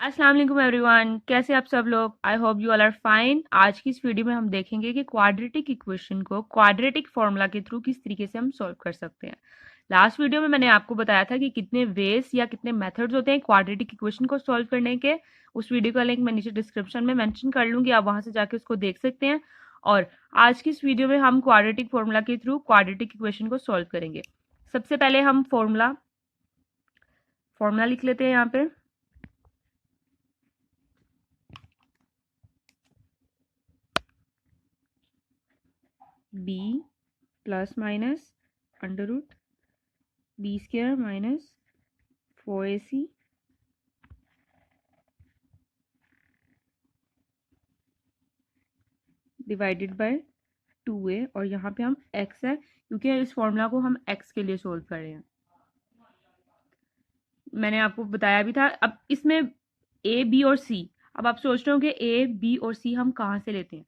अस्सलाम वालेकुम एवरीवन, कैसे आप सब लोग। I hope you all are fine. आज की इस वीडियो में हम देखेंगे कि क्वाड्रेटिक इक्वेशन को क्वाड्रेटिक फॉर्मूला के थ्रू किस तरीके से हम सॉल्व कर सकते हैं। लास्ट वीडियो में मैंने आपको बताया था कि कितने वेज या कितने मेथड्स होते हैं क्वाड्रेटिक इक्वेशन को सॉल्व करने के। उस वीडियो का लिंक मैं नीचे डिस्क्रिप्शन में मेंशन कर लूंगी, आप वहां से जाके उसको देख सकते हैं। और आज की इस वीडियो में हम क्वाड्रेटिक फॉर्मूला के थ्रू क्वाड्रेटिक इक्वेशन को सॉल्व करेंगे। सबसे पहले हम फॉर्मूला लिख लेते हैं यहाँ पे। b plus minus under root B square minus 4ac divided by 2a, और यहाँ पे हम x है क्योंकि इस फॉर्मूला को हम x के लिए सोल्व कर रहे हैं। मैंने आपको बताया भी था। अब इसमें a b और c, अब आप सोच रहे हो कि a b और c हम कहाँ से लेते हैं।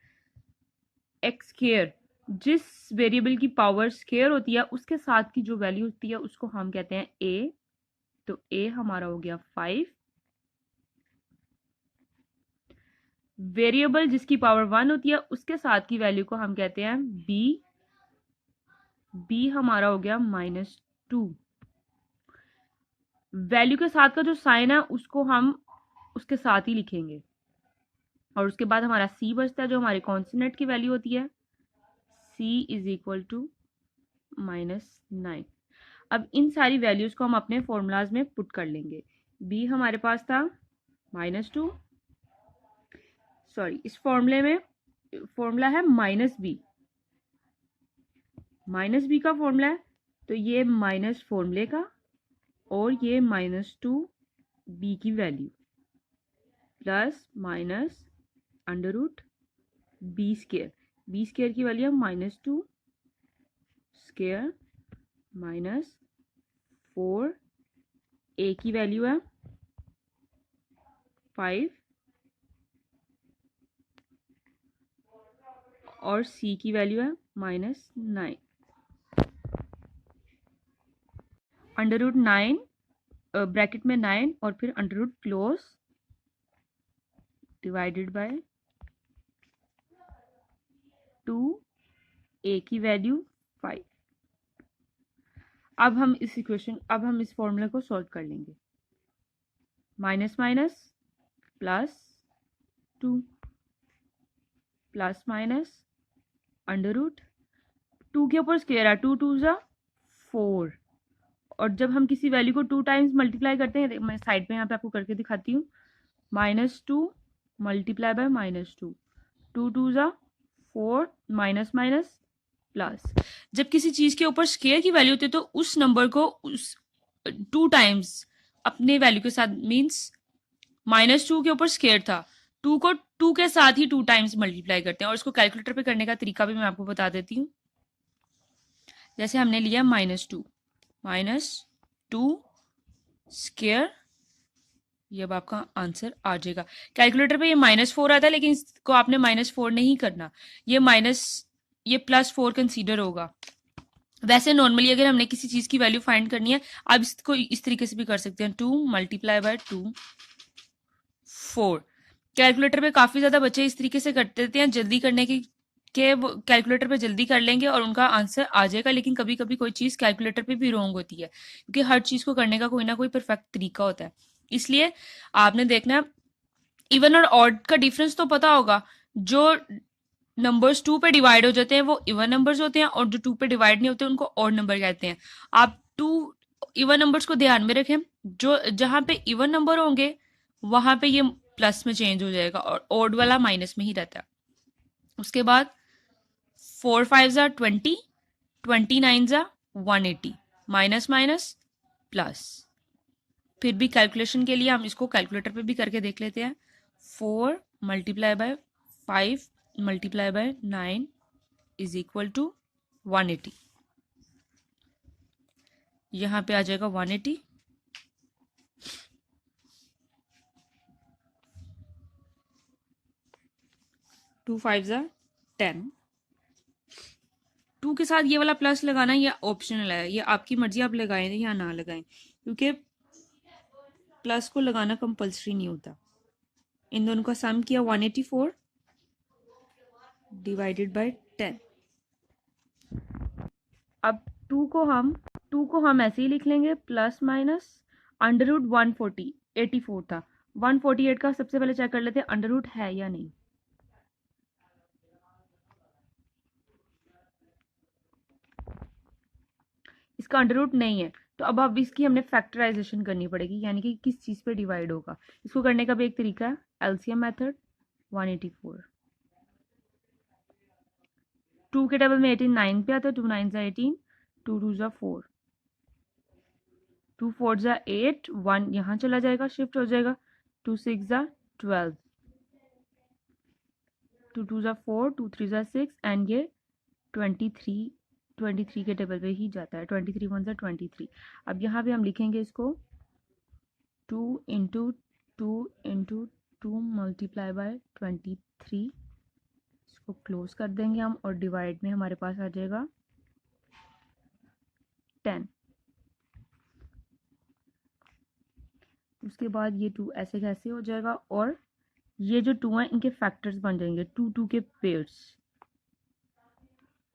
एक्स स्क्वायर, जिस वेरिएबल की पावर स्क्वायर होती है उसके साथ की जो वैल्यू होती है उसको हम कहते हैं a। तो a हमारा हो गया 5। वेरिएबल जिसकी पावर 1 होती है उसके साथ की वैल्यू को हम कहते हैं b। b हमारा हो गया -2। वैल्यू के साथ का जो साइन है उसको हम उसके साथ ही लिखेंगे, और उसके बाद हमारा c बचता है जो हमारे कॉन्स्टेंट की वैल्यू होती है। c is equal to -9। अब इन सारी वैल्यूज को हम अपने फॉर्मूलाज में पुट कर लेंगे। b हमारे पास था -2, सॉरी इस फॉर्मूले में फॉर्मूला है -b। -b का फॉर्मूला है तो ये माइनस फॉर्मूले का, और ये -2 b की value plus minus under root B square की वैल्यू है -2 स्क्वायर माइनस 4, a की वैल्यू है 5 और c की वैल्यू है -9। अंडर रूट 9 ब्रैकेट में 9 और फिर under root close divided by 2, a की वैल्यू 5। अब हम इस फॉर्मूले को सॉल्व कर लेंगे। Minus minus plus 2 plus minus under root 2 के ऊपर स्क्वायर है, 2 2 जा 4, और जब हम किसी वैल्यू को 2 टाइम्स मल्टीप्लाई करते हैं, मैं साइड पे यहाँ पे आपको करके दिखाती हूँ। -2 मल्टीप्लाई बाय -2, 2 2 जा 4 माइनस माइनस प्लस। जब किसी चीज के ऊपर स्क्वायर की वैल्यू होती है तो उस नंबर को उस 2 टाइम्स अपने वैल्यू के साथ, मींस -2 के ऊपर स्क्वायर था, 2 को 2 के साथ ही 2 टाइम्स मल्टीप्लाई करते हैं। और इसको कैलकुलेटर पे करने का तरीका भी मैं आपको बता देती हूँ। जैसे हमने लिया -2 स्क्वायर, ये अब आपका आंसर आ जाएगा। कैलकुलेटर पे ये -4 आता है, लेकिन इसको आपने -4 नहीं करना, ये +4 कंसीडर होगा। वैसे नॉर्मली अगर हमने किसी चीज की वैल्यू फाइंड करनी है, आप इसको इस तरीके से भी कर सकते हैं, 2 मल्टीप्लाई बाय 2 4। कैलकुलेटर पे काफी ज्यादा बच्चे इस तरीके से करते देते हैं जल्दी करने की, के कैलकुलेटर पे जल्दी कर लेंगे और उनका आंसर आ जाएगा। लेकिन कभी कभी कोई चीज कैलकुलेटर पे भी रॉन्ग होती है, क्योंकि हर चीज को करने का कोई ना कोई परफेक्ट तरीका होता है। इसलिए आपने देखना, इवन और ऑड का डिफरेंस तो पता होगा। जो नंबर्स 2 पे डिवाइड हो जाते हैं वो इवन नंबर्स होते हैं, और जो 2 पे डिवाइड नहीं होते उनको ऑड नंबर कहते हैं। आप 2 इवन नंबर्स को ध्यान में रखें, जो जहां पे इवन नंबर होंगे वहां पे ये प्लस में चेंज हो जाएगा, और ऑड वाला माइनस में ही रहता है। उसके बाद 4 5 जा 20, 29 जा 180, माइनस माइनस प्लस। फिर भी कैलकुलेशन के लिए हम इसको कैलकुलेटर पे भी करके देख लेते हैं। 4 multiply by 5 multiply by 9 is equal to 180। यहां पे आ जाएगा 180। 2 5 जा 10। 2 के साथ ये वाला प्लस लगाना ये ऑप्शनल है, ये आपकी मर्जी, आप लगाएं या ना लगाएं, क्योंकि प्लस को लगाना कंपल्सरी नहीं होता। इन दोनों का सम किया 184 डिवाइडेड बाय 10। अब 2 को हम ऐसे ही लिख लेंगे प्लस माइनस अंडर रूट 140 84 था 148 का सबसे पहले चेक कर लेते हैं अंडर रूट है या नहीं। इसका अंडर रूट नहीं है तो अब इसकी हमने फैक्टराइजेशन करनी पड़ेगी यानी कि किस चीज पे डिवाइड होगा। इसको करने का भी एक तरीका है एलसीएम मेथड 184 2 के टेबल में 18 9 पे आता है 2 9 जा 18 2 2 जा 4 2 4 जा 8 1 यहाँ चला जाएगा शिफ्ट हो जाएगा 2 6 जा 12 2 2 जा 4 2 3 जा 6 एंड ये 23 के टेबल पे ही जाता है 23 1 जा 23। अब यहाँ पे हम लिखेंगे इसको 2 इंटू 2 मल्टीप्लाई बाय 23 इसको क्लोज कर देंगे हम और डिवाइड में हमारे पास आ जाएगा 10। उसके बाद ये 2 ऐसे कैसे हो जाएगा और ये जो 2 हैं इनके फैक्टर्स बन जाएंगे 2 2 के pairs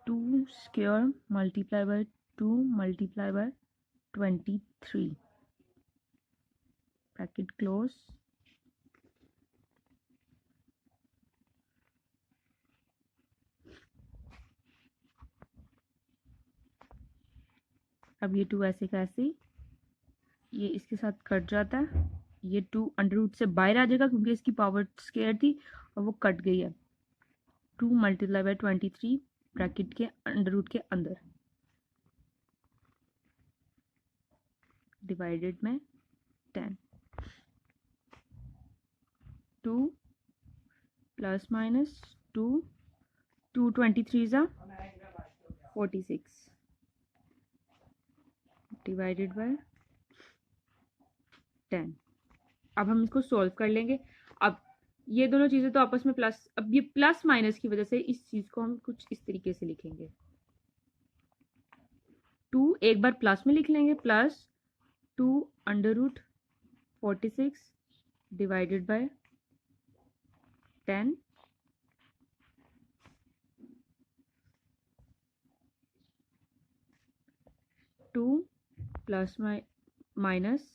2 square multiply by 2 multiply by 23 bracket close. अब ये 2 ऐसे कैसे ये इसके साथ कट जाता है ये 2 अंडर रूट से बाहर आ जाएगा क्योंकि इसकी पावर स्क्वायर थी और वो कट गई है 2 मल्टीप्लाई बाय 23 ब्रैकेट के अंडर रूट के अंदर डिवाइडेड में 10 2 प्लस माइनस 2 2 23 जा 46 डिवाइडेड बाय 10। अब हम इसको सॉल्व कर लेंगे। अब ये दोनों चीजें तो आपस में प्लस अब ये प्लस माइनस की वजह से इस चीज को हम कुछ इस तरीके से लिखेंगे 2 एक बार प्लस में लिख लेंगे plus 2 under root 46 divided by 10 2 plus minus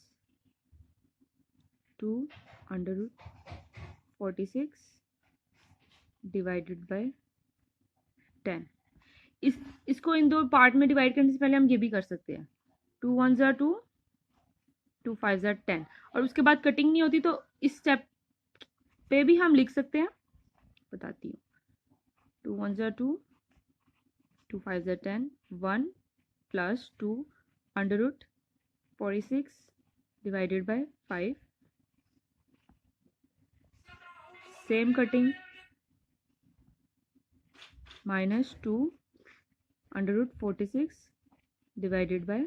2 under root 46 divided by 10। इसको इन दो पार्ट में डिवाइड करने से पहले हम ये भी कर सकते हैं 2 1 जा 2 2 5 जा 10 और उसके बाद कटिंग नहीं होती तो इस स्टेप पे भी हम लिख सकते हैं बताती हूँ 2 1 जा 2 2 5 जा 10 1 plus 2 under root 46 divided by 5 same cutting minus 2 under root 46 divided by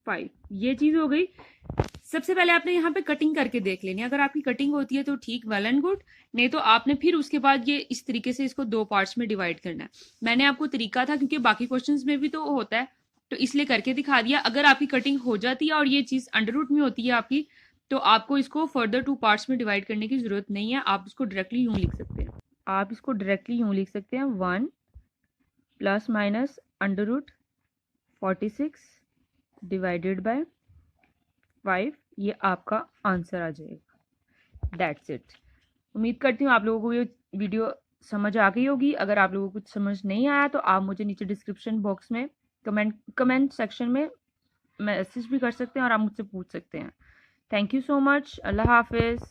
5। ये चीज हो गई। सबसे पहले आपने यहाँ पे कटिंग करके देख लेनी है अगर आपकी कटिंग होती है तो ठीक वेल एंड गुड नहीं तो आपने फिर उसके बाद ये इस तरीके से इसको 2 पार्ट्स में डिवाइड करना है। मैंने आपको तरीका था क्योंकि बाकी क्वेश्चंस में भी तो होता है तो इसलिए करके दिखा दिया। अगर आपकी कटिंग हो जाती है और ये चीज अंडर रूट में होती है आपकी तो आपको इसको फर्दर 2 पार्ट्स में डिवाइड करने की जरूरत नहीं है। आप इसको डायरेक्टली यूं लिख सकते हैं 1 plus minus under root 46 divided by 5 ये आपका आंसर आ जाएगा। That's it. उम्मीद करती हूँ आप लोगों को ये वीडियो समझ आ गई होगी। अगर आप लोगों को कुछ समझ नहीं आया तो आप मुझे नीचे डिस्क्रिप्शन बॉक्स में कमेंट सेक्शन में मैसेज भी कर सकते हैं और आप मुझसे पूछ सकते हैं। Thank you so much. अल्लाह हाफिज़।